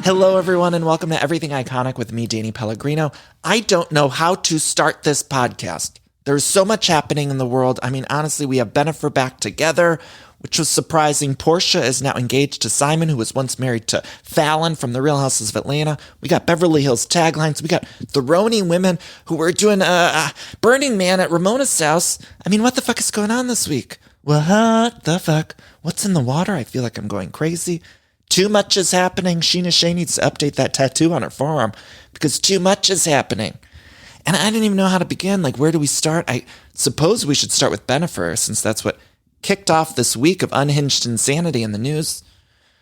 Hello, everyone, and welcome to Everything Iconic with me, Danny Pellegrino. I don't know how to start this podcast. There's so much happening in the world. I mean, honestly, we have Bennifer back together, which was surprising. Portia is now engaged to Simon, who was once married to Fallon from The Real Houses of Atlanta. We got Beverly Hills taglines. We got Throny women who were doing Burning Man at Ramona's house. I mean, what the fuck is going on this week? What the fuck? What's in the water? I feel like I'm going crazy. Too much is happening. Sheena Shea needs to update that tattoo on her forearm because too much is happening. And I didn't even know how to begin. Like, where do we start? I suppose we should start with Bennifer, since that's what kicked off this week of unhinged insanity in the news.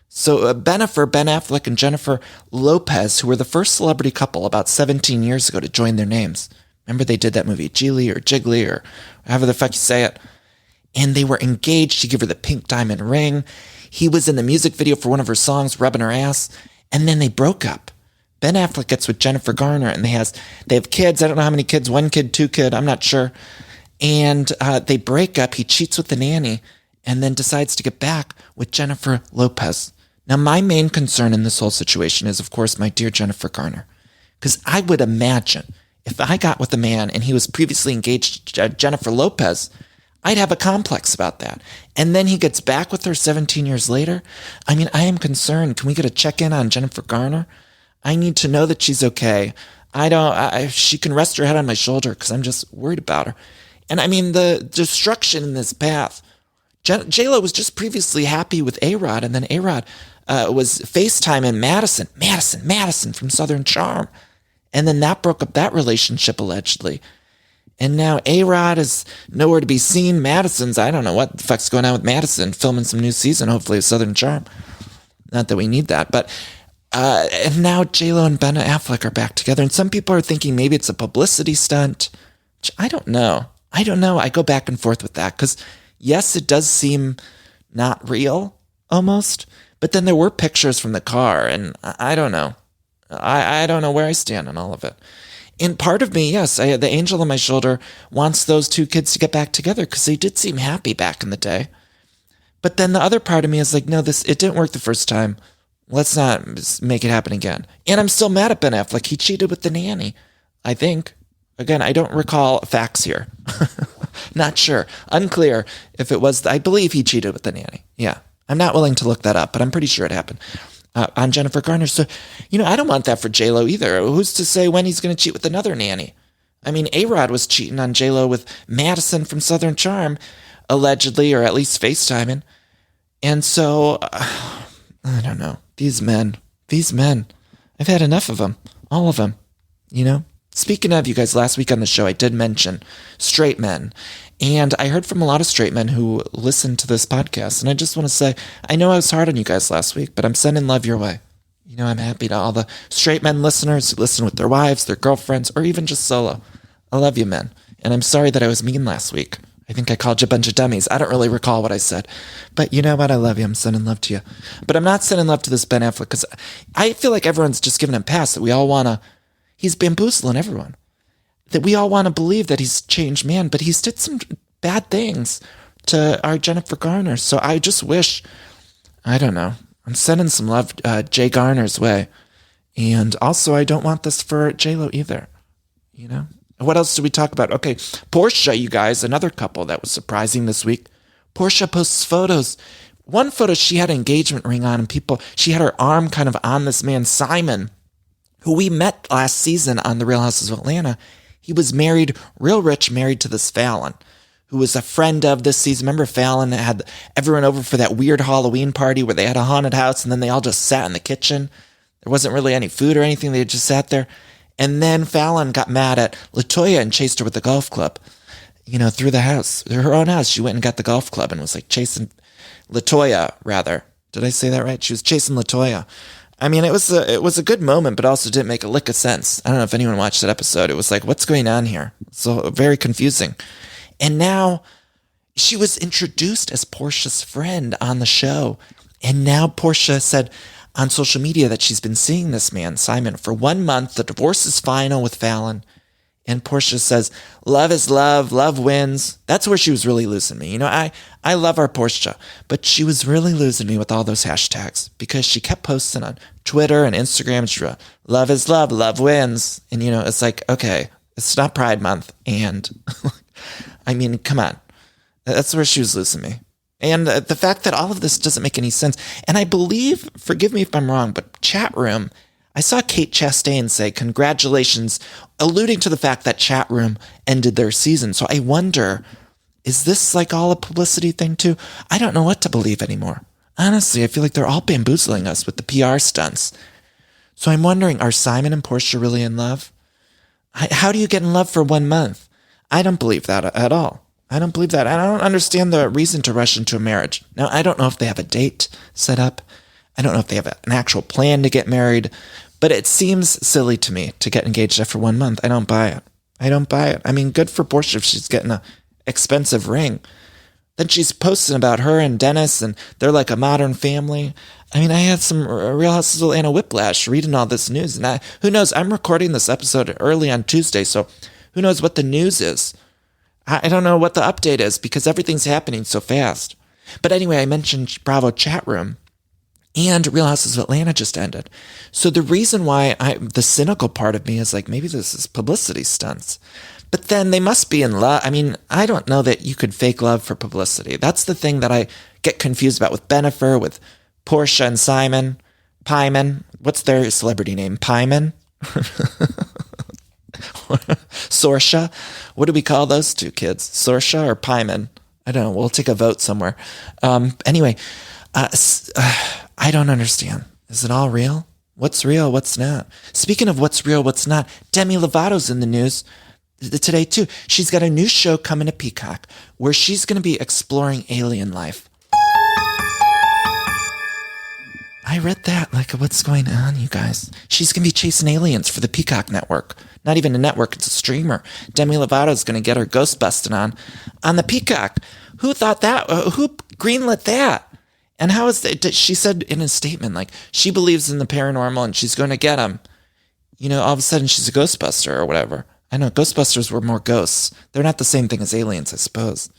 So Bennifer, Ben Affleck, and Jennifer Lopez, who were the first celebrity couple about 17 years ago to join their names. Remember they did that movie Geely or Jiggly or however the fuck you say it. And they were engaged. She gave her the pink diamond ring. He was in the music video for one of her songs, rubbing her ass. And then they broke up. Ben Affleck gets with Jennifer Garner, and they have kids. I don't know how many kids, 1 kid, 2 kid, I'm not sure. And they break up. He cheats with the nanny and then decides to get back with Jennifer Lopez. Now, my main concern in this whole situation is, of course, my dear Jennifer Garner. Because I would imagine if I got with a man and he was previously engaged to Jennifer Lopez, I'd have a complex about that. And then he gets back with her 17 years later. I mean, I am concerned. Can we get a check-in on Jennifer Garner? I need to know that she's okay. She can rest her head on my shoulder because I'm just worried about her. And I mean, the destruction in this path. J-Lo was just previously happy with A-Rod, and then A-Rod was FaceTiming Madison from Southern Charm. And then that broke up that relationship, allegedly. And now A-Rod is nowhere to be seen. Madison's, I don't know what the fuck's going on with Madison, filming some new season, hopefully of Southern Charm. Not that we need that, but and now J-Lo and Ben Affleck are back together. And some people are thinking maybe it's a publicity stunt. Which I don't know. I go back and forth with that because, yes, it does seem not real, almost. But then there were pictures from the car, and I don't know. I don't know where I stand on all of it. And part of me, yes, the angel on my shoulder wants those 2 kids to get back together because they did seem happy back in the day. But then the other part of me is like, no, it didn't work the first time. Let's not make it happen again. And I'm still mad at Ben Affleck. He cheated with the nanny, I think. Again, I don't recall facts here. Not sure. Unclear if it was. I believe he cheated with the nanny. Yeah. I'm not willing to look that up, but I'm pretty sure it happened. On Jennifer Garner. So, I don't want that for J-Lo either. Who's to say when he's going to cheat with another nanny? I mean, A-Rod was cheating on J-Lo with Madison from Southern Charm, allegedly, or at least FaceTiming. And so, I don't know. These men, I've had enough of them. All of them, Speaking of, you guys, last week on the show, I did mention straight men. And I heard from a lot of straight men who listen to this podcast. And I just want to say, I know I was hard on you guys last week, but I'm sending love your way. I'm happy to all the straight men listeners who listen with their wives, their girlfriends, or even just solo. I love you, men. And I'm sorry that I was mean last week. I think I called you a bunch of dummies. I don't really recall what I said. But you know what? I love you. I'm sending love to you. But I'm not sending love to this Ben Affleck because I feel like everyone's just giving him a pass, that we all want to. He's bamboozling everyone. That we all want to believe that he's changed man, but he's did some bad things to our Jennifer Garner. So I just wish, I don't know, I'm sending some love Jay Garner's way. And also, I don't want this for J-Lo either. What else do we talk about? Okay, Portia, you guys, another couple that was surprising this week. Portia posts photos. One photo, she had an engagement ring on, and she had her arm kind of on this man, Simon, who we met last season on The Real Houses of Atlanta. He was married, real rich, married to this Fallon, who was a friend of this season. Remember Fallon had everyone over for that weird Halloween party where they had a haunted house and then they all just sat in the kitchen. There wasn't really any food or anything. They just sat there. And then Fallon got mad at LaToya and chased her with the golf club, through the house, her own house. She went and got the golf club and was like chasing LaToya, rather. Did I say that right? She was chasing LaToya. I mean, it was a good moment, but also didn't make a lick of sense. I don't know if anyone watched that episode. It was like, what's going on here? So very confusing. And now she was introduced as Portia's friend on the show. And now Portia said on social media that she's been seeing this man, Simon, for 1 month. The divorce is final with Fallon. And Portia says, love is love, love wins. That's where she was really losing me. I love our Portia, but she was really losing me with all those hashtags because she kept posting on Twitter and Instagram. She wrote, love is love, love wins. And, it's like, okay, it's not Pride Month. And I mean, come on. That's where she was losing me. And the fact that all of this doesn't make any sense. And I believe, forgive me if I'm wrong, but chat room, I saw Kate Chastain say, congratulations, alluding to the fact that chat room ended their season. So I wonder, is this like all a publicity thing too? I don't know what to believe anymore. Honestly, I feel like they're all bamboozling us with the PR stunts. So I'm wondering, are Simon and Portia really in love? How do you get in love for 1 month? I don't believe that at all. I don't believe that. I don't understand the reason to rush into a marriage. Now, I don't know if they have a date set up. I don't know if they have an actual plan to get married, but it seems silly to me to get engaged after 1 month. I don't buy it. I mean, good for Portia if she's getting an expensive ring. Then she's posting about her and Dennis, and they're like a modern family. I mean, I had some Real Housewives of Atlanta whiplash reading all this news, and who knows? I'm recording this episode early on Tuesday, so who knows what the news is? I don't know what the update is because everything's happening so fast. But anyway, I mentioned Bravo chat room. And Real Houses of Atlanta just ended. So the reason why the cynical part of me is like, maybe this is publicity stunts. But then they must be in love. I mean, I don't know that you could fake love for publicity. That's the thing that I get confused about with Bennifer, with Portia and Simon. Pyman. What's their celebrity name? Pyman? Sorsha? What do we call those two kids? Sorsha or Pyman? I don't know. We'll take a vote somewhere. Anyway, I don't understand. Is it all real? What's real? What's not? Speaking of what's real, what's not, Demi Lovato's in the news today too. She's got a new show coming to Peacock where she's going to be exploring alien life. I read that. Like, what's going on, you guys? She's going to be chasing aliens for the Peacock network. Not even a network, it's a streamer. Demi Lovato's going to get her ghost busting on the Peacock. Who thought that? Who greenlit that? And how is that? She said in a statement, like, she believes in the paranormal and she's going to get them. All of a sudden she's a Ghostbuster or whatever. I know Ghostbusters were more ghosts. They're not the same thing as aliens, I suppose.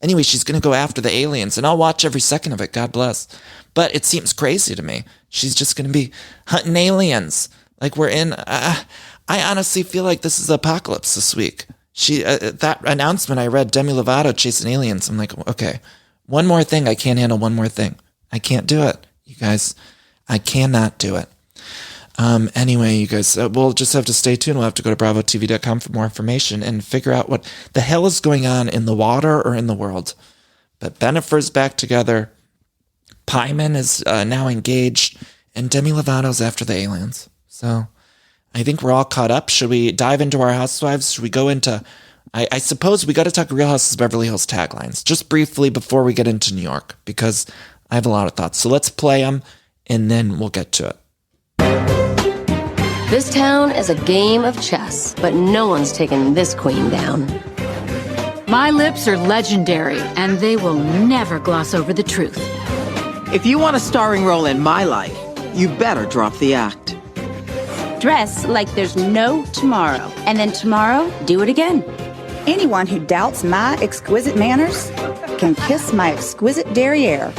Anyway, she's going to go after the aliens and I'll watch every second of it. God bless. But it seems crazy to me. She's just going to be hunting aliens. Like we're in, I honestly feel like this is apocalypse this week. That announcement I read, Demi Lovato chasing aliens. I'm like, okay. One more thing. I can't handle one more thing. I can't do it, you guys. I cannot do it. Anyway, you guys, we'll just have to stay tuned. We'll have to go to bravotv.com for more information and figure out what the hell is going on in the water or in the world. But Bennifer's back together. Pyman is now engaged. And Demi Lovato's after the aliens. So I think we're all caught up. Should we dive into our housewives? Should we go into... I suppose we got to talk Real Houses of Beverly Hills taglines just briefly before we get into New York because I have a lot of thoughts. So let's play them and then we'll get to it. This town is a game of chess, but no one's taken this queen down. My lips are legendary, and they will never gloss over the truth. If you want a starring role in my life, you better drop the act. Dress like there's no tomorrow, and then tomorrow, do it again. Anyone who doubts my exquisite manners can kiss my exquisite derriere.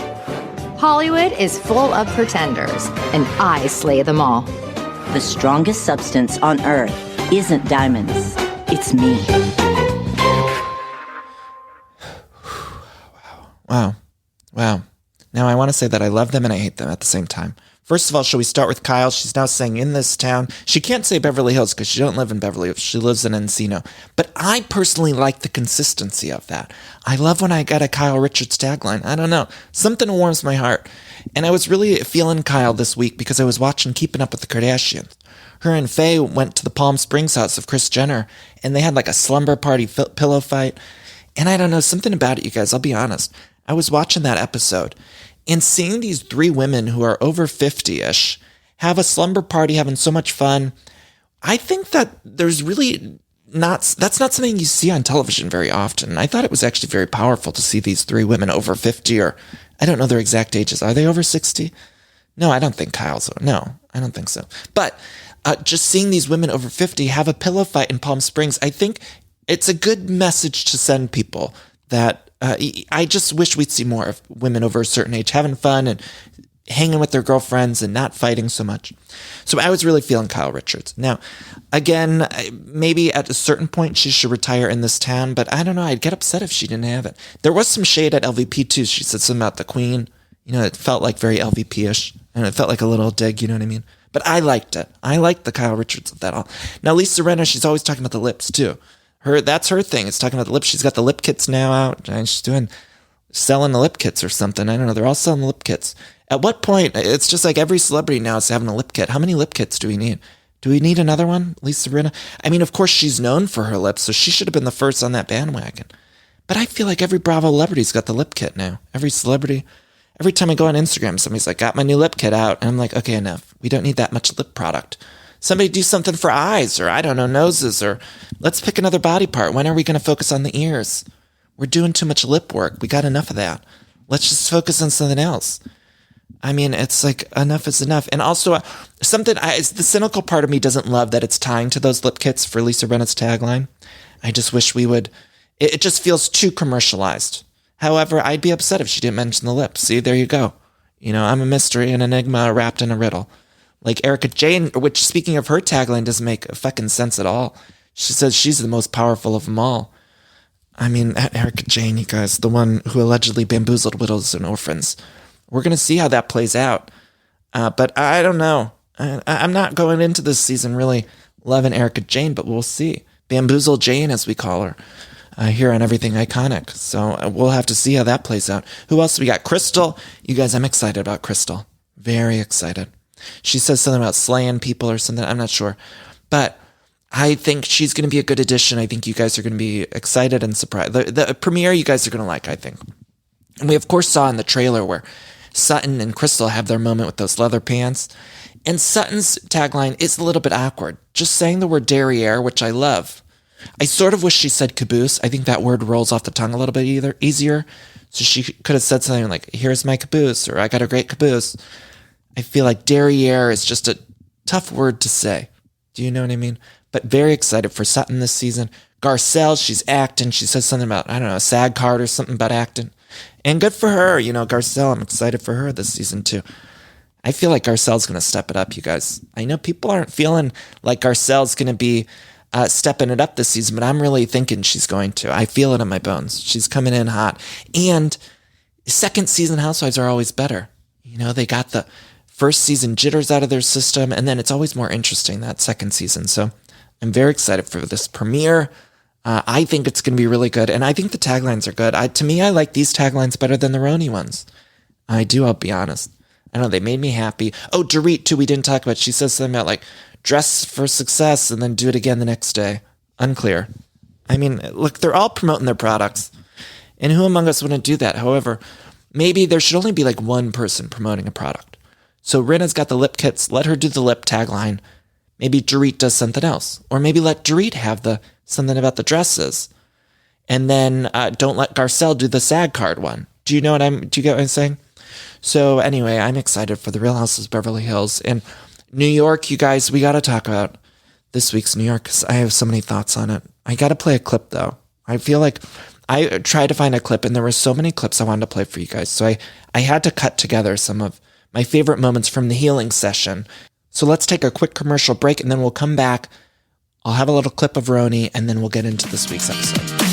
Hollywood is full of pretenders, and I slay them all. The strongest substance on earth isn't diamonds, it's me. Wow. Now I want to say that I love them and I hate them at the same time. First of all, shall we start with Kyle? She's now saying in this town. She can't say Beverly Hills because she don't live in Beverly Hills. She lives in Encino. But I personally like the consistency of that. I love when I get a Kyle Richards tagline. I don't know. Something warms my heart. And I was really feeling Kyle this week because I was watching Keeping Up with the Kardashians. Her and Faye went to the Palm Springs house of Kris Jenner and they had like a slumber party pillow fight. And I don't know, something about it, you guys. I'll be honest. I was watching that episode. And seeing these three women who are over 50-ish have a slumber party, having so much fun, I think that there's really that's not something you see on television very often. I thought it was actually very powerful to see these three women over 50 or I don't know their exact ages. Are they over 60? No, I don't think Kyle's. No, I don't think so. But just seeing these women over 50 have a pillow fight in Palm Springs, I think it's a good message to send people that I just wish we'd see more of women over a certain age having fun and hanging with their girlfriends and not fighting so much. So I was really feeling Kyle Richards. Now, again, maybe at a certain point she should retire in this town, but I don't know. I'd get upset if she didn't have it. There was some shade at LVP too. She said something about the Queen. You know, it felt like very LVP-ish, and it felt like a little dig, you know what I mean? But I liked it. I liked the Kyle Richards of that all. Now, Lisa Rinna, she's always talking about the lips too. That's her thing. It's talking about the lips. She's got the lip kits now out, and she's selling the lip kits or something. I don't know. They're all selling the lip kits. At what point, it's just like every celebrity now is having a lip kit. How many lip kits do we need? Do we need another one, Lisa Rinna? I mean, of course, she's known for her lips, so she should have been the first on that bandwagon. But I feel like every Bravo celebrity's got the lip kit now. Every celebrity. Every time I go on Instagram, somebody's like, got my new lip kit out. And I'm like, okay, enough. We don't need that much lip product. Somebody do something for eyes, or I don't know, noses, or let's pick another body part. When are we going to focus on the ears? We're doing too much lip work. We got enough of that. Let's just focus on something else. I mean, it's like enough is enough. And also the cynical part of me doesn't love that it's tying to those lip kits for Lisa Rinna's tagline. I just wish we would, it just feels too commercialized. However, I'd be upset if she didn't mention the lips. See, there you go. You know, I'm a mystery, an enigma wrapped in a riddle. Like Erica Jane, which speaking of her tagline doesn't make fucking sense at all. She says she's the most powerful of them all. I mean, Erica Jane, you guys, the one who allegedly bamboozled widows and orphans. We're going to see how that plays out. But I don't know. I'm not going into this season really loving Erica Jane, but we'll see. Bamboozle Jane, as we call her, here on Everything Iconic. So we'll have to see how that plays out. Who else we got? Crystal. You guys, I'm excited about Crystal. Very excited. She says something about slaying people or something. I'm not sure. But I think she's going to be a good addition. I think you guys are going to be excited and surprised. The premiere you guys are going to like, I think. And we, of course, saw in the trailer where Sutton and Crystal have their moment with those leather pants. And Sutton's tagline is a little bit awkward. Just saying the word derriere, which I love. I sort of wish she said caboose. I think that word rolls off the tongue a little bit easier. So she could have said something like, here's my caboose, or I got a great caboose. I feel like derriere is just a tough word to say. Do you know what I mean? But very excited for Sutton this season. Garcelle, she's acting. She says something about, I don't know, a SAG card or something about acting. And good for her, you know, Garcelle. I'm excited for her this season too. I feel like Garcelle's going to step it up, you guys. I know people aren't feeling like Garcelle's going to be stepping it up this season, but I'm really thinking she's going to. I feel it in my bones. She's coming in hot. And second season Housewives are always better. You know, they got the first season jitters out of their system, and then it's always more interesting, that second season. So I'm very excited for this premiere. I think it's going to be really good, and I think the taglines are good. To me, I like these taglines better than the Roni ones. I do, I'll be honest. I know, they made me happy. Oh, Dorit, too, we didn't talk about. She says something about, like, dress for success and then do it again the next day. Unclear. I mean, look, they're all promoting their products, and who among us wouldn't do that? However, maybe there should only be, like, one person promoting a product. So Rinna's got the lip kits. Let her do the lip tagline. Maybe Dorit does something else. Or maybe let Dorit have something about the dresses. And then don't let Garcelle do the SAG card one. Do you get what I'm saying? So anyway, I'm excited for the Real Houses of Beverly Hills. And New York, you guys, we got to talk about this week's New York because I have so many thoughts on it. I got to play a clip, though. I feel like I tried to find a clip, and there were so many clips I wanted to play for you guys. So I had to cut together some of my favorite moments from the healing session. So let's take a quick commercial break, and then we'll come back. I'll have a little clip of Roni, and then we'll get into this week's episode.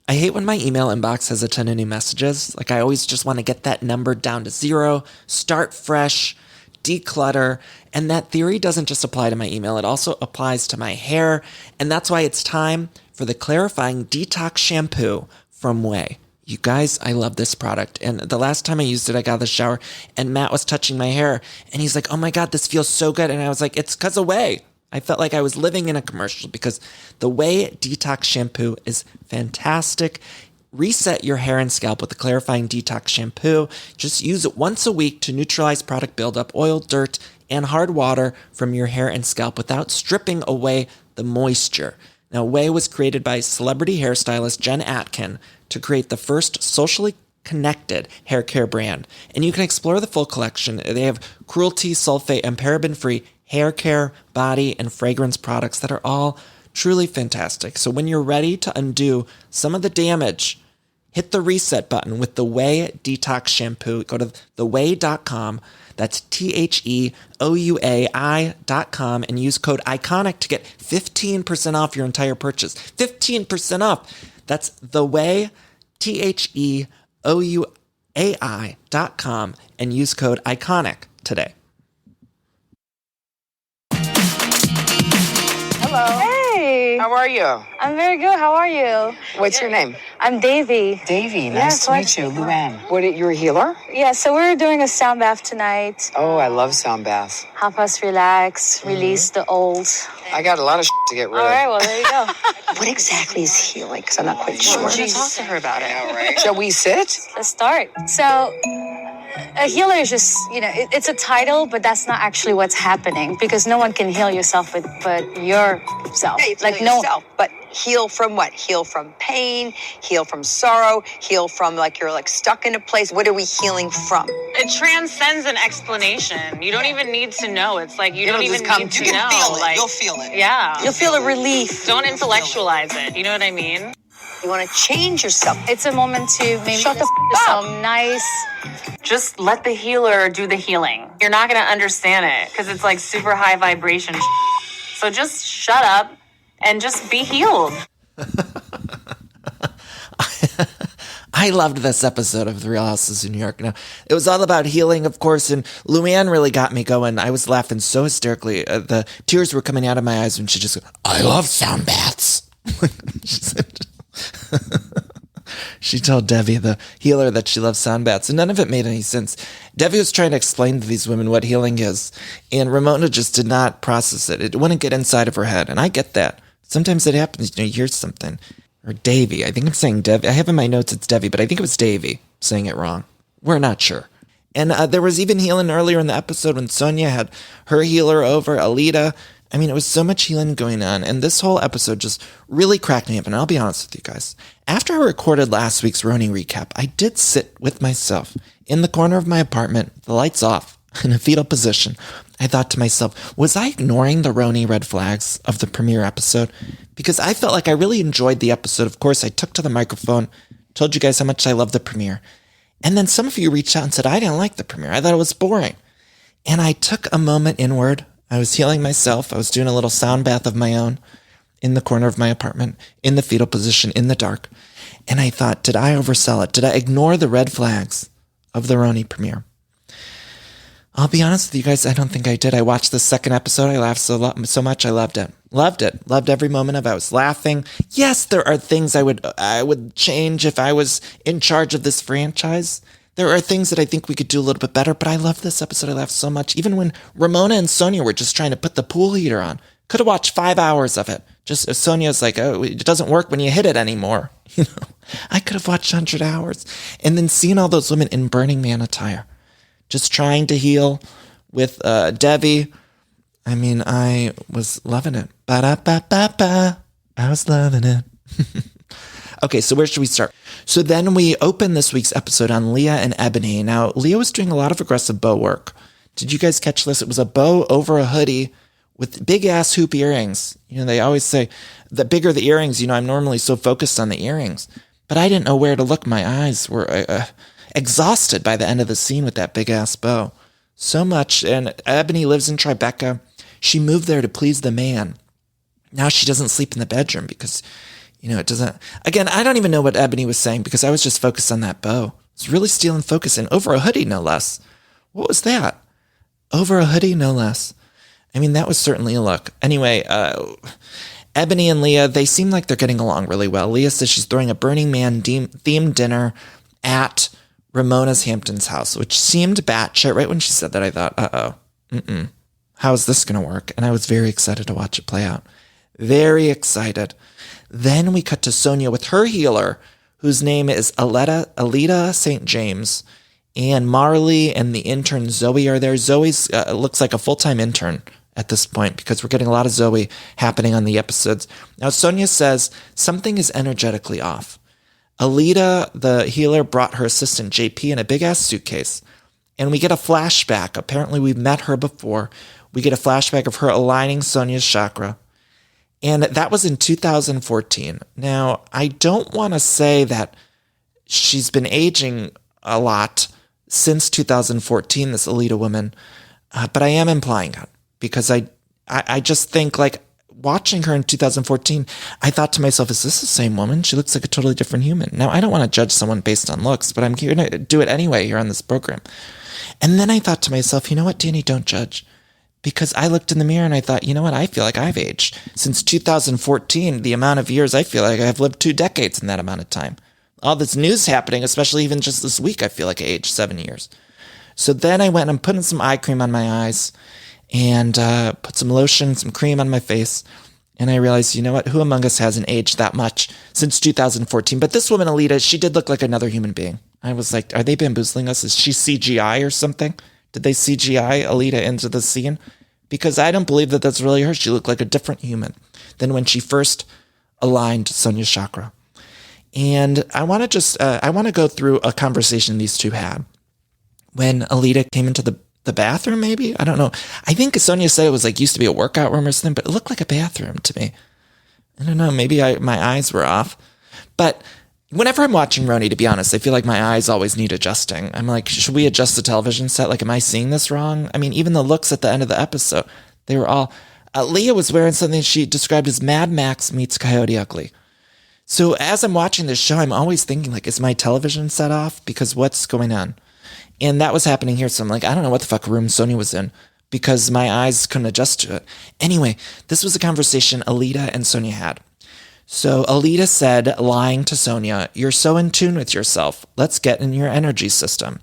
I hate when my email inbox has a ton of new messages. Like, I always just want to get that number down to 0, start fresh, declutter. And that theory doesn't just apply to my email. It also applies to my hair. And that's why it's time for the Clarifying Detox Shampoo from Ouai. You guys, I love this product. And the last time I used it, I got out of the shower and Matt was touching my hair and he's like, oh my God, this feels so good. And I was like, it's because of Ouai. I felt like I was living in a commercial because the Ouai Detox Shampoo is fantastic. Reset your hair and scalp with the Clarifying Detox Shampoo. Just use it once a week to neutralize product buildup, oil, dirt, and hard water from your hair and scalp without stripping away the moisture. Now, Ouai was created by celebrity hairstylist Jen Atkin to create the first socially connected hair care brand. And you can explore the full collection. They have cruelty, sulfate, and paraben-free hair care, body, and fragrance products that are all truly fantastic. So when you're ready to undo some of the damage, hit the reset button with the Way Detox Shampoo. Go to theway.com. That's THEOUAI.com and use code ICONIC to get 15% off your entire purchase. 15% off. That's theway, THEOUAI.com, and use code ICONIC today. Hello. Hey. How are you? I'm very good. How are you? What's your name? I'm Davy. Davy. Nice to meet you. Luann. You're a healer? Yeah, so we're doing a sound bath tonight. Oh, I love sound baths. Help us relax, release the old. I got a lot of to get rid of. All right, well, there you go. What exactly is healing? Because I'm not quite sure. We're going to talk to her about it. All right. Shall we sit? Let's start. So, a healer is just, it's a title, but that's not actually what's happening because no one can heal yourself but yourself. Yeah, like no yourself, but heal from what? Heal from pain, heal from sorrow, heal from you're stuck in a place. What are we healing from? It transcends an explanation. You don't even need to know. It's like you don't even need to know. You can feel it. You'll feel it. Yeah. You'll feel a relief. Don't intellectualize it. You know what I mean? You want to change yourself. It's a moment to maybe shut the up. Some nice. Just let the healer do the healing. You're not going to understand it because it's like super high vibration. So just shut up and just be healed. I loved this episode of The Real Houses of New York. Now, it was all about healing, of course, and Luann really got me going. I was laughing so hysterically. The tears were coming out of my eyes when she just, I love sound baths. She said, she told Debbie, the healer, that she loves sound baths, and none of it made any sense. Debbie was trying to explain to these women what healing is, and Ramona just did not process it. It wouldn't get inside of her head, and I get that. Sometimes it happens, you hear something. Or Davy. I think I'm saying Debbie. I have in my notes it's Debbie, but I think it was Davy saying it wrong. We're not sure. And there was even healing earlier in the episode when Sonia had her healer over, Alita. I mean, it was so much healing going on, and this whole episode just really cracked me up, and I'll be honest with you guys. After I recorded last week's Roni recap, I did sit with myself in the corner of my apartment, the lights off, in a fetal position. I thought to myself, was I ignoring the Roni red flags of the premiere episode? Because I felt like I really enjoyed the episode. Of course, I took to the microphone, told you guys how much I love the premiere. And then some of you reached out and said, I didn't like the premiere. I thought it was boring. And I took a moment inward. I was healing myself. I was doing a little sound bath of my own in the corner of my apartment, in the fetal position, in the dark. And I thought, did I oversell it? Did I ignore the red flags of the Roni premiere? I'll be honest with you guys, I don't think I did. I watched the second episode. I laughed so much. I loved it. Loved it. Loved every moment of it. I was laughing. Yes, there are things I would change if I was in charge of this franchise. There are things that I think we could do a little bit better, but I loved this episode. I laughed so much. Even when Ramona and Sonia were just trying to put the pool heater on. Could have watched 5 hours of it. Just Sonia's like, oh, it doesn't work when you hit it anymore. I could have watched 100 hours. And then seeing all those women in Burning Man attire. Just trying to heal with Debbie. I mean, I was loving it. Ba-da-ba-ba-ba. I was loving it. Okay, so where should we start? So then we open this week's episode on Leah and Ebony. Now, Leah was doing a lot of aggressive bow work. Did you guys catch this? It was a bow over a hoodie with big-ass hoop earrings. They always say, the bigger the earrings, I'm normally so focused on the earrings. But I didn't know where to look. My eyes were exhausted by the end of the scene with that big-ass bow. So much. And Ebony lives in Tribeca. She moved there to please the man. Now she doesn't sleep in the bedroom because, it doesn't... Again, I don't even know what Ebony was saying because I was just focused on that bow. It's really stealing focus. And over a hoodie, no less. What was that? Over a hoodie, no less. I mean, that was certainly a look. Anyway, Ebony and Leah, they seem like they're getting along really well. Leah says she's throwing a Burning Man themed dinner at Ramona's Hampton's house, which seemed batshit. Right when she said that, I thought, how is this going to work? And I was very excited to watch it play out. Very excited. Then we cut to Sonia with her healer, whose name is Alita St. James, and Marley and the intern Zoe are there. Zoe's looks like a full-time intern at this point because we're getting a lot of Zoe happening on the episodes. Now, Sonia says something is energetically off. Alita, the healer, brought her assistant JP in a big-ass suitcase. And we get a flashback. Apparently, we've met her before. We get a flashback of her aligning Sonia's chakra. And that was in 2014. Now, I don't want to say that she's been aging a lot since 2014, this Alita woman, but I am implying that because I just think, like, watching her in 2014, I thought to myself, is this the same woman? She looks like a totally different human. Now, I don't want to judge someone based on looks, but I'm going to do it anyway here on this program. And then I thought to myself, you know what, Danny, don't judge. Because I looked in the mirror and I thought, you know what, I feel like I've aged. Since 2014, the amount of years, I feel like I've lived 2 decades in that amount of time. All this news happening, especially even just this week, I feel like I aged 7 years. So then I went and I'm putting some eye cream on my eyes and put some lotion, some cream on my face. And I realized, you know what, who among us hasn't aged that much since 2014? But this woman, Alita, she did look like another human being. I was like, are they bamboozling us? Is she CGI or something? Did they CGI Alita into the scene? Because I don't believe that that's really her. She looked like a different human than when she first aligned Sonia's chakra. And I want to go through a conversation these two had when Alita came into the bathroom, maybe? I don't know. I think Sonia said it was like used to be a workout room or something, but it looked like a bathroom to me. I don't know. Maybe my eyes were off. But whenever I'm watching Roni, to be honest, I feel like my eyes always need adjusting. I'm like, should we adjust the television set? Like, am I seeing this wrong? I mean, even the looks at the end of the episode, they were all... Leah was wearing something she described as Mad Max meets Coyote Ugly. So as I'm watching this show, I'm always thinking, like, is my television set off? Because what's going on? And that was happening here. So I'm like, I don't know what the fuck room Sonia was in because my eyes couldn't adjust to it. Anyway, this was a conversation Alita and Sonia had. So Alita said, lying to Sonia, you're so in tune with yourself. Let's get in your energy system.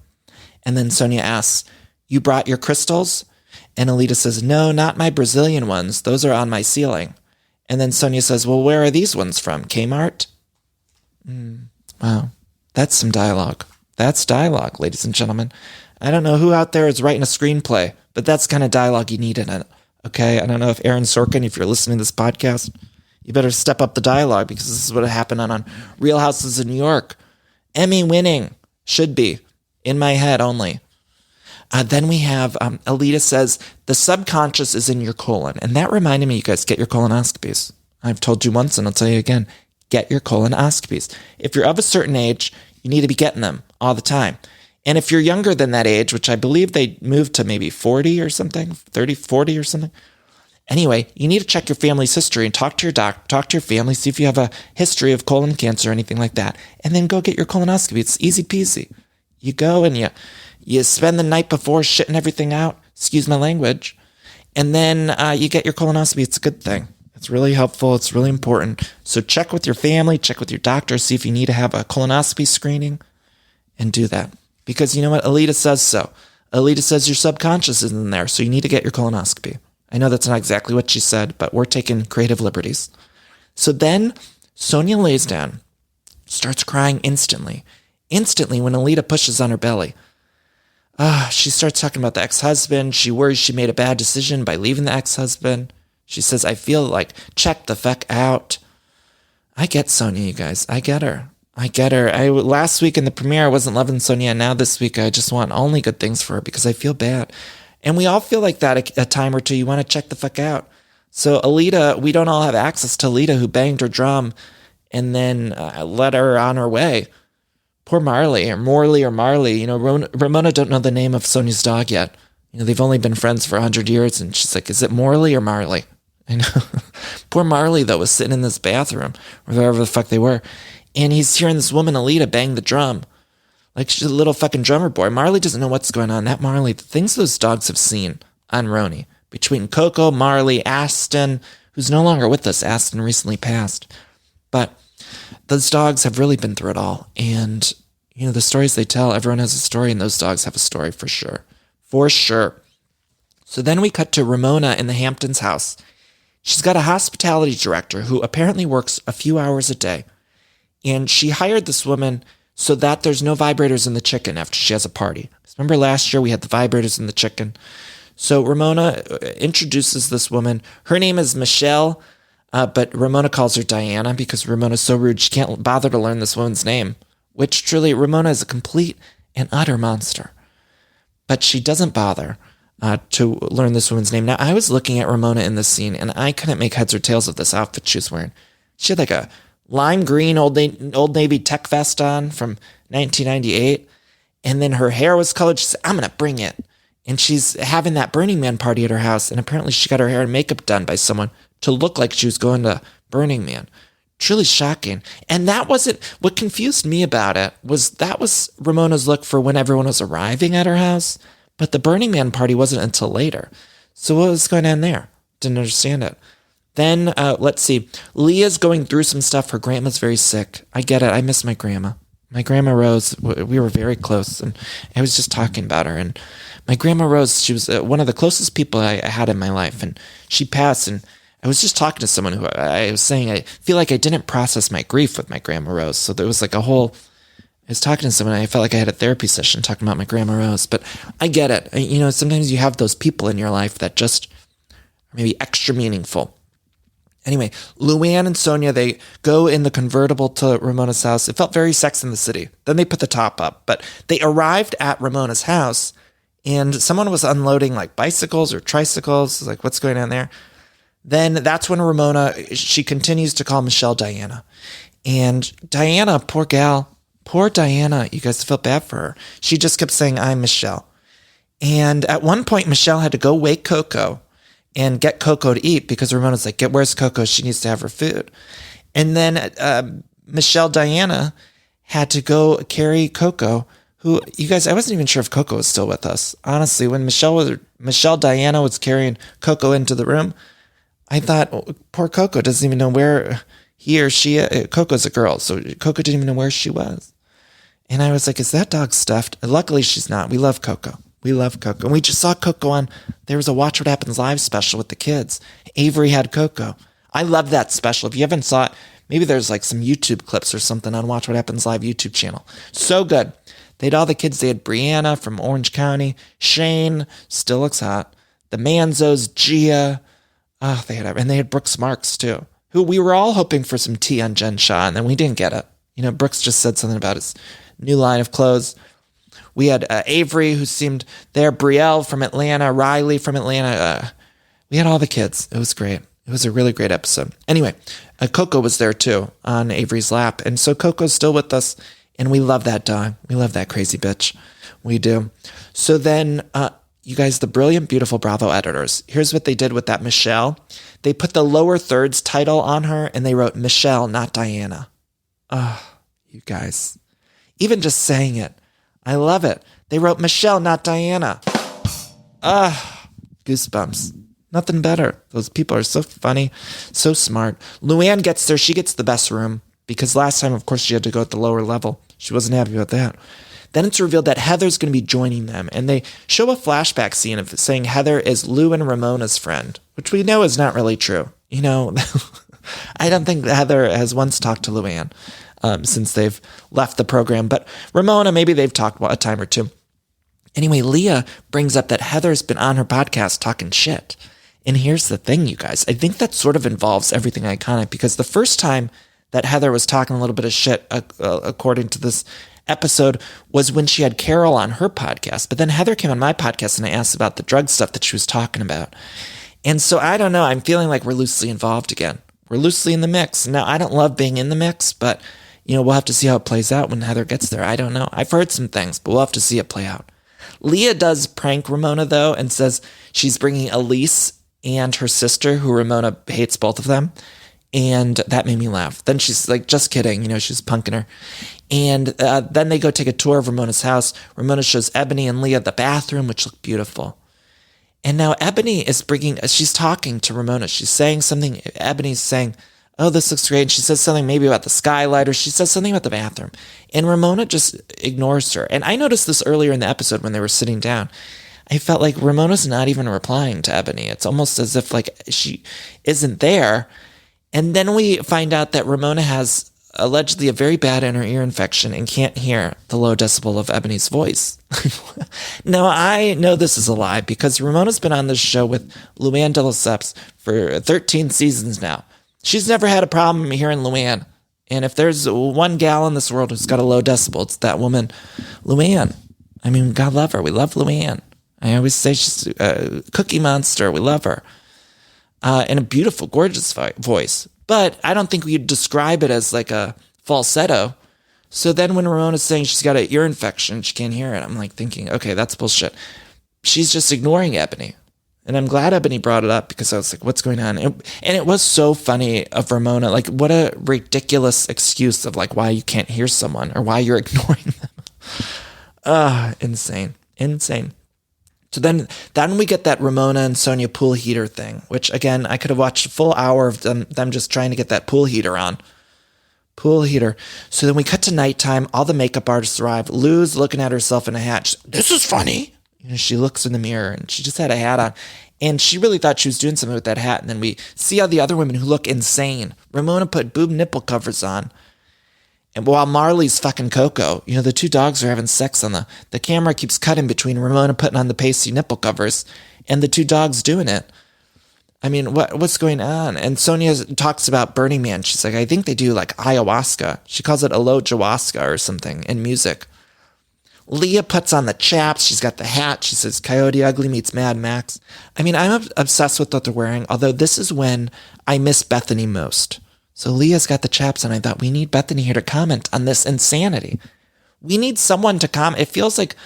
And then Sonia asks, you brought your crystals? And Alita says, no, not my Brazilian ones. Those are on my ceiling. And then Sonia says, well, where are these ones from? Kmart? Wow. That's some dialogue. That's dialogue, ladies and gentlemen. I don't know who out there is writing a screenplay, but that's kind of dialogue you need in it. Okay? I don't know if Aaron Sorkin, if you're listening to this podcast, you better step up the dialogue because this is what happened on Real Houses of New York. Emmy winning. Should be. In my head only. Then we have, Alita says, the subconscious is in your colon. And that reminded me, you guys, get your colonoscopies. I've told you once and I'll tell you again. Get your colonoscopies. If you're of a certain age, you need to be getting them all the time. And if you're younger than that age, which I believe they moved to maybe 40 or something, 30, 40 or something. Anyway, you need to check your family's history and talk to your doctor, talk to your family, see if you have a history of colon cancer or anything like that. And then go get your colonoscopy. It's easy peasy. You go and you spend the night before shitting everything out, excuse my language, and then you get your colonoscopy. It's a good thing. It's really helpful. It's really important. So check with your family, check with your doctor, see if you need to have a colonoscopy screening, and do that. Because you know what? Alita says so. Alita says your subconscious is in there, so you need to get your colonoscopy. I know that's not exactly what she said, but we're taking creative liberties. So then Sonia lays down, starts crying instantly. Instantly when Alita pushes on her belly. She starts talking about the ex-husband. She worries she made a bad decision by leaving the ex-husband. She says, I feel like, check the fuck out. I get Sonia, you guys. I get her. Last week in the premiere, I wasn't loving Sonia. And now this week, I just want only good things for her because I feel bad. And we all feel like that a time or two. You want to check the fuck out. So Alita, we don't all have access to Alita who banged her drum and then let her on her way. Poor Marley, or Morley, or Marley. You know, Ramona don't know the name of Sonia's dog yet. You know, they've only been friends for 100 years, and she's like, is it Morley or Marley? I know. Poor Marley, though, was sitting in this bathroom, or wherever the fuck they were, and he's hearing this woman, Alita, bang the drum. Like, she's a little fucking drummer boy. Marley doesn't know what's going on. That Marley, the things those dogs have seen on Roni, between Coco, Marley, Aston, who's no longer with us. Aston recently passed. But those dogs have really been through it all. And, you know, the stories they tell, everyone has a story, and those dogs have a story for sure. For sure. So then we cut to Ramona in the Hamptons house. She's got a hospitality director who apparently works a few hours a day. And she hired this woman so that there's no vibrators in the chicken after she has a party. Remember last year we had the vibrators in the chicken? So Ramona introduces this woman. Her name is Michelle. But Ramona calls her Diana because Ramona's so rude she can't bother to learn this woman's name, which truly, Ramona is a complete and utter monster. But she doesn't bother to learn this woman's name. Now, I was looking at Ramona in this scene, and I couldn't make heads or tails of this outfit she was wearing. She had like a lime green Old Navy tech vest on from 1998, and then her hair was colored. She said, I'm going to bring it. And she's having that Burning Man party at her house, and apparently she got her hair and makeup done by someone to look like she was going to Burning Man. Truly shocking. And that wasn't, what confused me about it was that was Ramona's look for when everyone was arriving at her house, but the Burning Man party wasn't until later. So what was going on there? Didn't understand it. Then, let's see. Leah's going through some stuff. Her grandma's very sick. I get it. I miss my grandma. My grandma Rose, we were very close, and I was just talking about her. And my grandma Rose, she was one of the closest people I had in my life, and she passed, and I was just talking to someone who I was saying, I feel like I didn't process my grief with my grandma Rose. So there was like I was talking to someone, and I felt like I had a therapy session talking about my grandma Rose. But I get it. You know, sometimes you have those people in your life that just are maybe extra meaningful. Anyway, Luann and Sonia, they go in the convertible to Ramona's house. It felt very Sex in the City. Then they put the top up. But they arrived at Ramona's house, and someone was unloading like bicycles or tricycles. Like, what's going on there? Then that's when Ramona, she continues to call Michelle Diana. And Diana, poor gal, poor Diana, you guys felt bad for her. She just kept saying, I'm Michelle. And at one point, Michelle had to go wake Coco and get Coco to eat because Ramona's like, where's Coco? She needs to have her food. And then Michelle Diana had to go carry Coco, who, you guys, I wasn't even sure if Coco was still with us. Honestly, when Michelle Diana was carrying Coco into the room, I thought, poor Coco doesn't even know where he or she, Coco's a girl, so Coco didn't even know where she was. And I was like, is that dog stuffed? And luckily she's not. We love Coco. We love Coco. And we just saw Coco on, there was a Watch What Happens Live special with the kids. Avery had Coco. I love that special. If you haven't saw it, maybe there's like some YouTube clips or something on Watch What Happens Live YouTube channel. So good. They had all the kids. They had Brianna from Orange County, Shane, still looks hot, the Manzos, Gia. Oh, they had Brooks Marks too, who we were all hoping for some tea on Jen Shaw, and then we didn't get it. You know, Brooks just said something about his new line of clothes. We had Avery, who seemed there, Brielle from Atlanta, Riley from Atlanta. We had all the kids. It was great. It was a really great episode. Anyway, Coco was there too on Avery's lap, and so Coco's still with us, and we love that dog. We love that crazy bitch. We do. So then, you guys, the brilliant, beautiful Bravo editors, here's what they did with that Michelle. They put the lower thirds title on her, and they wrote Michelle, not Diana. Oh, you guys. Even just saying it, I love it. They wrote Michelle, not Diana. Goosebumps. Nothing better. Those people are so funny, so smart. Luann gets there. She gets the best room because last time, of course, she had to go at the lower level. She wasn't happy about that. Then it's revealed that Heather's going to be joining them, and they show a flashback scene of saying Heather is Lou and Ramona's friend, which we know is not really true. You know, I don't think Heather has once talked to Luann since they've left the program, but Ramona, maybe they've talked a time or two. Anyway, Leah brings up that Heather's been on her podcast talking shit. And here's the thing, you guys. I think that sort of involves everything iconic, because the first time that Heather was talking a little bit of shit, according to this episode, was when she had Carol on her podcast. But then Heather came on my podcast and I asked about the drug stuff that she was talking about. And so I don't know. I'm feeling like we're loosely involved again. We're loosely in the mix. Now, I don't love being in the mix, but, you know, we'll have to see how it plays out when Heather gets there. I don't know. I've heard some things, but we'll have to see it play out. Leah does prank Ramona, though, and says she's bringing Elise and her sister, who Ramona hates both of them. And that made me laugh. Then she's like, just kidding. You know, she's punking her. And then they go take a tour of Ramona's house. Ramona shows Ebony and Leah the bathroom, which look beautiful. And now Ebony is she's talking to Ramona. She's saying something. Ebony's saying, oh, this looks great. And she says something maybe about the skylight, or she says something about the bathroom. And Ramona just ignores her. And I noticed this earlier in the episode when they were sitting down. I felt like Ramona's not even replying to Ebony. It's almost as if like she isn't there. And then we find out that Ramona has allegedly a very bad inner ear infection and can't hear the low decibel of Ebony's voice. Now, I know this is a lie because Ramona's been on this show with Luann de Lesseps for 13 seasons now. She's never had a problem hearing Luann. And if there's one gal in this world who's got a low decibel, it's that woman, Luann. I mean, God love her. We love Luann. I always say she's a cookie monster. We love her. And a beautiful, gorgeous voice. But I don't think we'd describe it as like a falsetto. So then when Ramona's saying she's got an ear infection, she can't hear it, I'm like thinking, okay, that's bullshit. She's just ignoring Ebony. And I'm glad Ebony brought it up because I was like, what's going on? And it was so funny of Ramona. Like, what a ridiculous excuse of like why you can't hear someone or why you're ignoring them. Insane. So then we get that Ramona and Sonia pool heater thing, which again, I could have watched a full hour of them just trying to get that pool heater on. Pool heater. So then we cut to nighttime. All the makeup artists arrive. Lou's looking at herself in a hat. She's, this is funny. You know, she looks in the mirror and she just had a hat on. And she really thought she was doing something with that hat. And then we see all the other women who look insane. Ramona put boob nipple covers on. And while Marley's fucking Coco, you know, the two dogs are having sex on the camera keeps cutting between Ramona putting on the pasty nipple covers and the two dogs doing it. I mean, what's going on? And Sonia talks about Burning Man. She's like, I think they do like ayahuasca. She calls it alojahuasca or something in music. Leah puts on the chaps. She's got the hat. She says, Coyote Ugly meets Mad Max. I mean, I'm obsessed with what they're wearing, although this is when I miss Bethany most. So Leah's got the chaps, and I thought we need Bethany here to comment on this insanity. We need someone to comment. It feels like,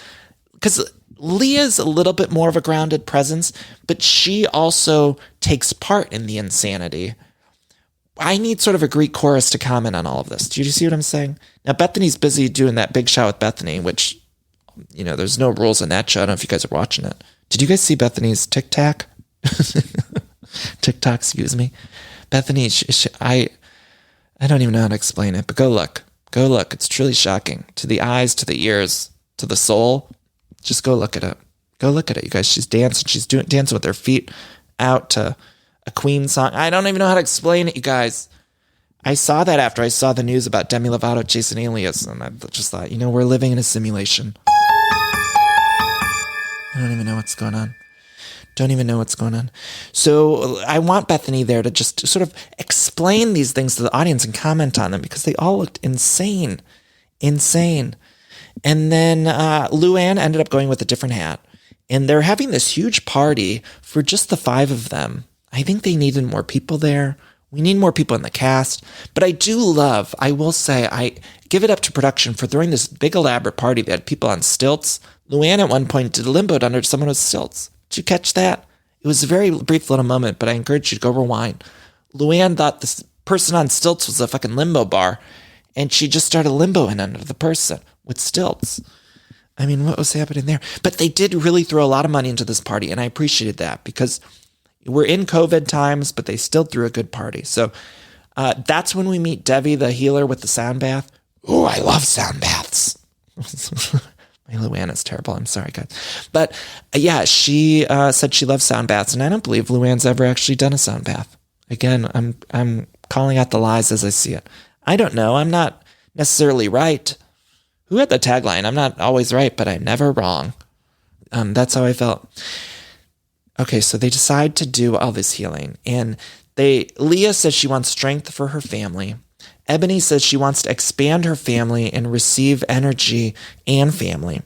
because Leah's a little bit more of a grounded presence, but she also takes part in the insanity. I need sort of a Greek chorus to comment on all of this. Do you see what I'm saying? Now, Bethany's busy doing that Big Shot with Bethany, which, you know, there's no rules in that show. I don't know if you guys are watching it. Did you guys see Bethany's TikTok? TikTok, excuse me. Bethany, I don't even know how to explain it, but go look. Go look. It's truly shocking. To the eyes, to the ears, to the soul. Just go look at it. Go look at it, you guys. She's dancing. She's dancing with her feet out to a Queen song. I don't even know how to explain it, you guys. I saw that after I saw the news about Demi Lovato chasing aliens, and I just thought, you know, we're living in a simulation. I don't even know what's going on. So I want Bethany there to just sort of explain these things to the audience and comment on them because they all looked insane. And then Luann ended up going with a different hat. And they're having this huge party for just the 5 of them. I think they needed more people there. We need more people in the cast. But I will say, I give it up to production for throwing this big elaborate party. They had people on stilts. Luann at one point did limboed under someone with stilts. Did you catch that? It was a very brief little moment, but I encourage you to go rewind. Luann thought this person on stilts was a fucking limbo bar, and she just started limboing under the person with stilts. I mean, what was happening there? But they did really throw a lot of money into this party, and I appreciated that because we're in COVID times, but they still threw a good party. So that's when we meet Debbie, the healer with the sound bath. Oh, I love sound baths. My Luann is terrible. I'm sorry, guys. But yeah, she said she loves sound baths, and I don't believe Luann's ever actually done a sound bath. Again, I'm calling out the lies as I see it. I don't know. I'm not necessarily right. Who had the tagline? I'm not always right, but I'm never wrong. That's how I felt. Okay, so they decide to do all this healing, and Leah says she wants strength for her family. Ebony says she wants to expand her family and receive energy and family.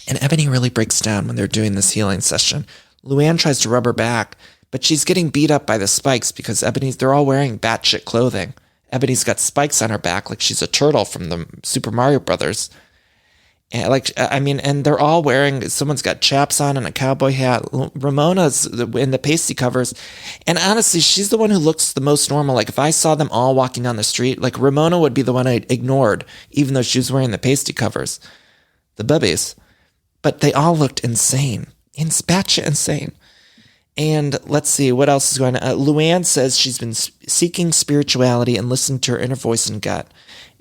And Ebony really breaks down when they're doing this healing session. Luann tries to rub her back, but she's getting beat up by the spikes because they're all wearing batshit clothing. Ebony's got spikes on her back like she's a turtle from the Super Mario Brothers. And they're all wearing, someone's got chaps on and a cowboy hat. Ramona's in the pasty covers. And honestly, she's the one who looks the most normal. Like if I saw them all walking down the street, like Ramona would be the one I ignored, even though she was wearing the pasty covers, the bubbies. But they all looked insane. Batshit insane. And let's see, what else is going on? Luann says she's been seeking spirituality and listening to her inner voice and gut.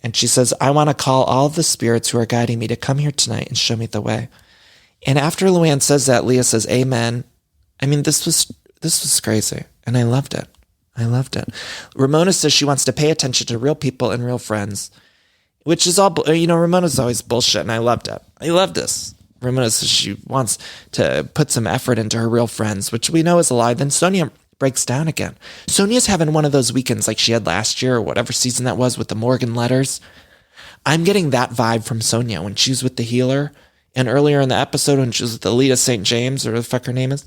And she says, I want to call all of the spirits who are guiding me to come here tonight and show me the way. And after Luann says that, Leah says, amen. I mean, this was crazy. And I loved it. Ramona says she wants to pay attention to real people and real friends, which is all, Ramona's always bullshit. And I loved it. I love this. Ramona says she wants to put some effort into her real friends, which we know is a lie. Then Sonia breaks down again. Sonia's having one of those weekends like she had last year or whatever season that was with the Morgan letters. I'm getting that vibe from Sonia when she was with the healer, and earlier in the episode when she was with Alita St. James, or the fuck her name is.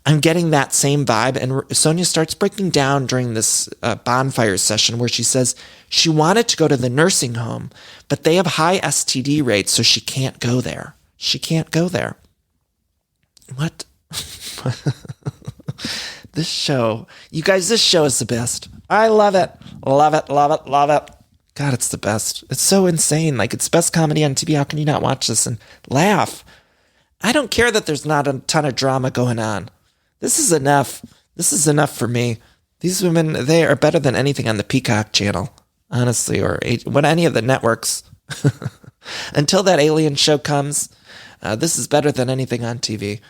I'm getting that same vibe, and Sonia starts breaking down during this bonfire session where she says she wanted to go to the nursing home, but they have high STD rates, so she can't go there. She can't go there. What? This show, you guys, this show is the best. I love it. Love it, love it, love it. God, it's the best. It's so insane. Like, it's best comedy on TV. How can you not watch this and laugh? I don't care that there's not a ton of drama going on. This is enough. This is enough for me. These women, they are better than anything on the Peacock channel, honestly, or any of the networks. Until that alien show comes, this is better than anything on TV.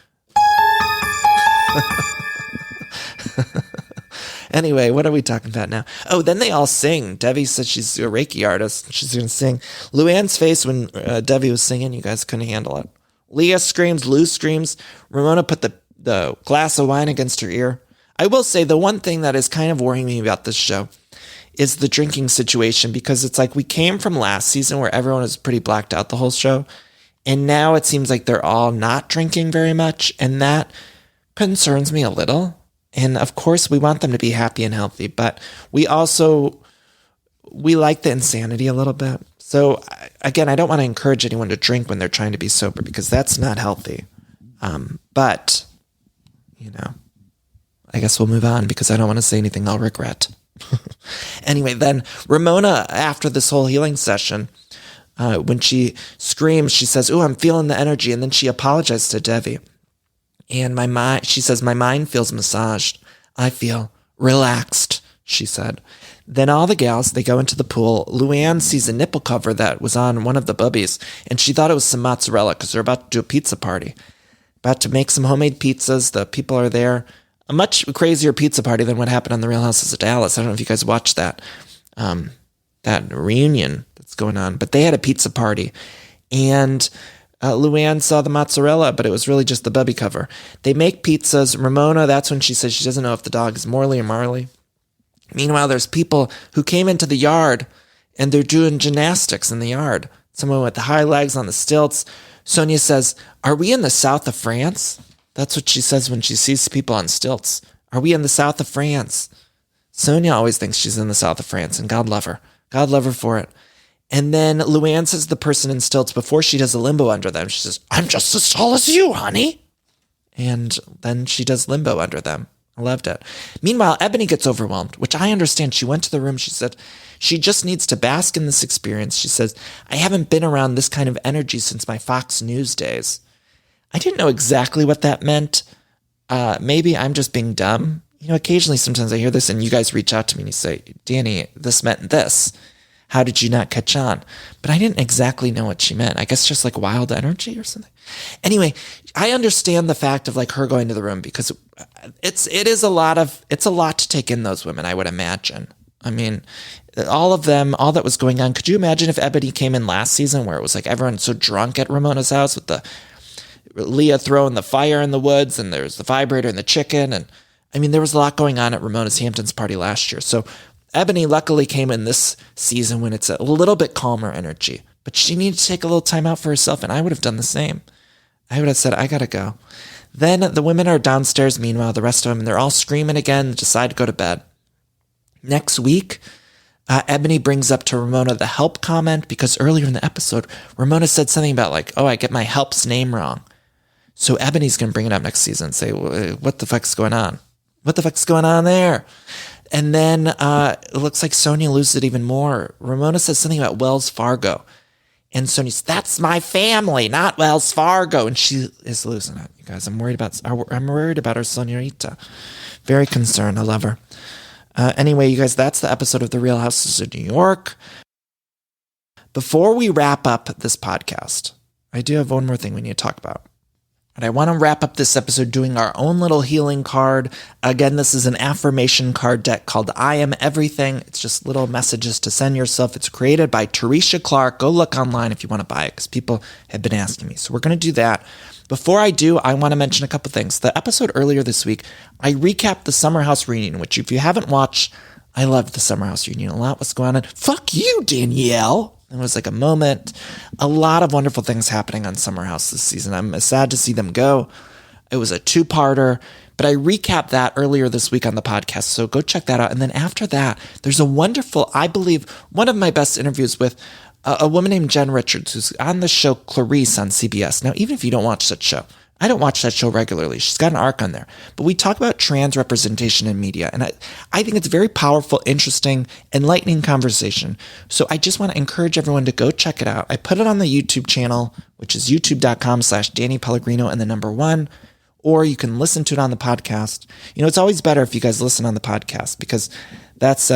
Anyway, what are we talking about now? Oh, then they all sing. Devi says she's a Reiki artist. She's going to sing. Luann's face when Devi was singing, you guys couldn't handle it. Leah screams. Lou screams. Ramona put the glass of wine against her ear. I will say the one thing that is kind of worrying me about this show is the drinking situation, because it's like we came from last season where everyone was pretty blacked out the whole show. And now it seems like they're all not drinking very much. And that concerns me a little. And of course, we want them to be happy and healthy, but we like the insanity a little bit. So again, I don't want to encourage anyone to drink when they're trying to be sober, because that's not healthy. But, I guess we'll move on because I don't want to say anything I'll regret. Anyway, then Ramona, after this whole healing session, when she screams, she says, "Ooh, I'm feeling the energy." And then she apologized to Devi. And she says, "My mind feels massaged. I feel relaxed," she said. Then all the gals, they go into the pool. Luann sees a nipple cover that was on one of the bubbies, and she thought it was some mozzarella because they're about to do a pizza party. About to make some homemade pizzas. The people are there. A much crazier pizza party than what happened on The Real Houses of Dallas. I don't know if you guys watched that reunion that's going on. But they had a pizza party, and Luann saw the mozzarella, but it was really just the bubby cover. They make pizzas. Ramona, that's when she says she doesn't know if the dog is Morley or Marley. Meanwhile, there's people who came into the yard, and they're doing gymnastics in the yard. Someone with the high legs on the stilts. Sonia says, "Are we in the south of France?" That's what she says when she sees people on stilts. "Are we in the south of France?" Sonia always thinks she's in the south of France, and God love her. God love her for it. And then Luann says the person in stilts, before she does a limbo under them, she says, "I'm just as tall as you, honey." And then she does limbo under them. I loved it. Meanwhile, Ebony gets overwhelmed, which I understand. She went to the room. She said she just needs to bask in this experience. She says, "I haven't been around this kind of energy since my Fox News days." I didn't know exactly what that meant. Maybe I'm just being dumb. Occasionally, sometimes I hear this and you guys reach out to me and you say, "Danny, this meant this. How did you not catch on?" But I didn't exactly know what she meant. I guess just like wild energy or something. Anyway, I understand the fact of like her going to the room, because it's a lot to take in, those women, I would imagine. I mean, all of them, all that was going on. Could you imagine if Ebony came in last season where it was like everyone so drunk at Ramona's house with the Leah throwing the fire in the woods, and there's the vibrator and the chicken. And I mean, there was a lot going on at Ramona's Hamptons party last year. So Ebony luckily came in this season when it's a little bit calmer energy, but she needed to take a little time out for herself. And I would have done the same. I would have said, "I got to go." Then the women are downstairs. Meanwhile, the rest of them, and they're all screaming again, decide to go to bed. Next week, Ebony brings up to Ramona the help comment, because earlier in the episode, Ramona said something about like, "Oh, I get my help's name wrong." So Ebony's going to bring it up next season and say, "What the fuck's going on? What the fuck's going on there?" And then it looks like Sonia loses it even more. Ramona says something about Wells Fargo. And Sonia says, "That's my family, not Wells Fargo." And she is losing it, you guys. I'm worried about our Soniarita. Very concerned. I love her. Anyway, you guys, that's the episode of The Real Houses of New York. Before we wrap up this podcast, I do have one more thing we need to talk about. And I want to wrap up this episode doing our own little healing card. Again, this is an affirmation card deck called I Am Everything. It's just little messages to send yourself. It's created by Teresha Clark. Go look online if you want to buy it because people have been asking me. So we're going to do that. Before I do, I want to mention a couple things. The episode earlier this week, I recapped the Summer House reunion, which if you haven't watched, I loved the Summer House reunion. A lot was going on. Fuck you, Danielle. It was like a moment, a lot of wonderful things happening on Summer House this season. I'm sad to see them go. It was a two-parter, but I recapped that earlier this week on the podcast, so go check that out. And then after that, there's a wonderful, I believe, one of my best interviews with a woman named Jen Richards, who's on the show Clarice on CBS. Now, even if you don't watch that show, I don't watch that show regularly. She's got an arc on there. But we talk about trans representation in media. And I think it's a very powerful, interesting, enlightening conversation. So I just want to encourage everyone to go check it out. I put it on the YouTube channel, which is youtube.com/Danny Pellegrino and the number 1. Or you can listen to it on the podcast. You know, it's always better if you guys listen on the podcast because that's,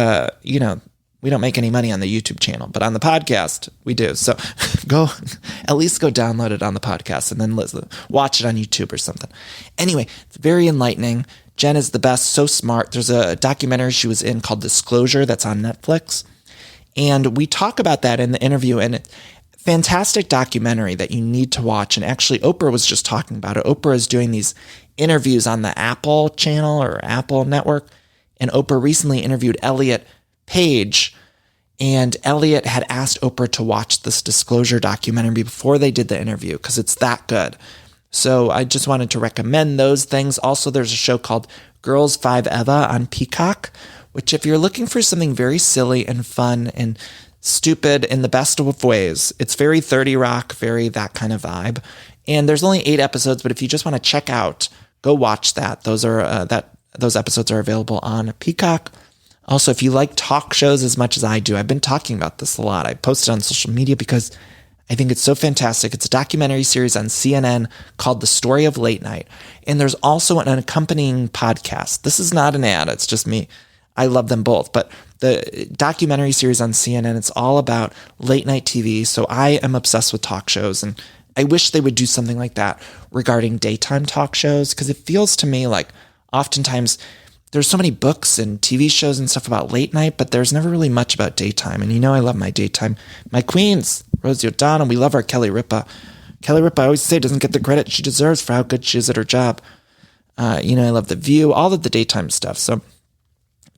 we don't make any money on the YouTube channel, but on the podcast, we do. So at least go download it on the podcast and then watch it on YouTube or something. Anyway, it's very enlightening. Jen is the best, so smart. There's a documentary she was in called Disclosure that's on Netflix. And we talk about that in the interview, and it's a fantastic documentary that you need to watch. And actually, Oprah was just talking about it. Oprah is doing these interviews on the Apple channel or Apple network. And Oprah recently interviewed Elliot Page, and Elliot had asked Oprah to watch this Disclosure documentary before they did the interview because it's that good. So I just wanted to recommend those things. Also, there's a show called Girls 5 Eva on Peacock, which if you're looking for something very silly and fun and stupid in the best of ways, it's very 30 Rock, very that kind of vibe. And there's only 8 episodes, but if you just want to check out, go watch that. Those episodes are available on Peacock. Also, if you like talk shows as much as I do, I've been talking about this a lot. I post it on social media because I think it's so fantastic. It's a documentary series on CNN called The Story of Late Night. And there's also an accompanying podcast. This is not an ad. It's just me. I love them both. But the documentary series on CNN, it's all about late night TV. So I am obsessed with talk shows. And I wish they would do something like that regarding daytime talk shows because it feels to me like oftentimes there's so many books and TV shows and stuff about late night, but there's never really much about daytime. And you know I love my daytime. My queens, Rosie O'Donnell, we love our Kelly Ripa. Kelly Ripa, I always say, doesn't get the credit she deserves for how good she is at her job. I love The View, all of the daytime stuff. So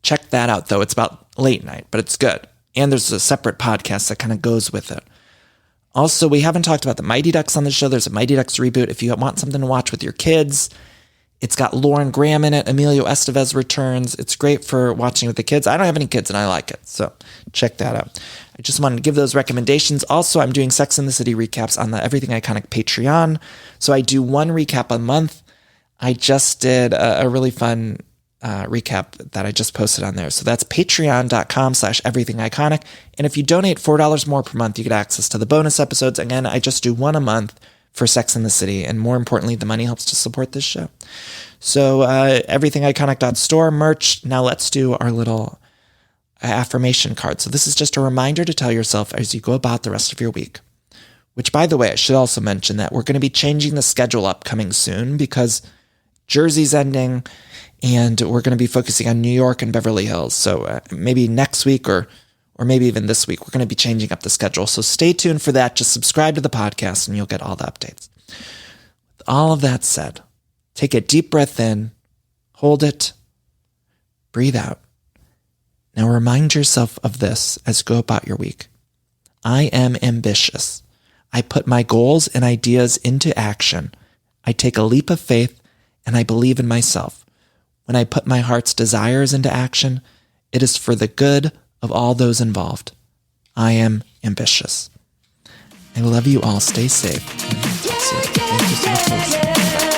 check that out, though. It's about late night, but it's good. And there's a separate podcast that kind of goes with it. Also, we haven't talked about the Mighty Ducks on the show. There's a Mighty Ducks reboot. If you want something to watch with your kids, it's got Lauren Graham in it. Emilio Estevez returns. It's great for watching with the kids. I don't have any kids and I like it. So check that out. I just wanted to give those recommendations. Also, I'm doing Sex and the City recaps on the Everything Iconic Patreon. So I do one recap a month. I just did a really fun recap that I just posted on there. So that's patreon.com/everythingiconic. And if you donate $4 more per month, you get access to the bonus episodes. Again, I just do one a month for Sex and the City. And more importantly, the money helps to support this show. So everythingiconic.store merch. Now let's do our little affirmation card. So this is just a reminder to tell yourself as you go about the rest of your week. Which, by the way, I should also mention that we're going to be changing the schedule upcoming soon because Jersey's ending and we're going to be focusing on New York and Beverly Hills. So maybe next week or maybe even this week, we're going to be changing up the schedule. So stay tuned for that. Just subscribe to the podcast and you'll get all the updates. With all of that said, take a deep breath in, hold it, breathe out. Now remind yourself of this as you go about your week. I am ambitious. I put my goals and ideas into action. I take a leap of faith and I believe in myself. When I put my heart's desires into action, it is for the good of all those involved. I am ambitious. I love you all. Stay safe. Thank you so much for listening.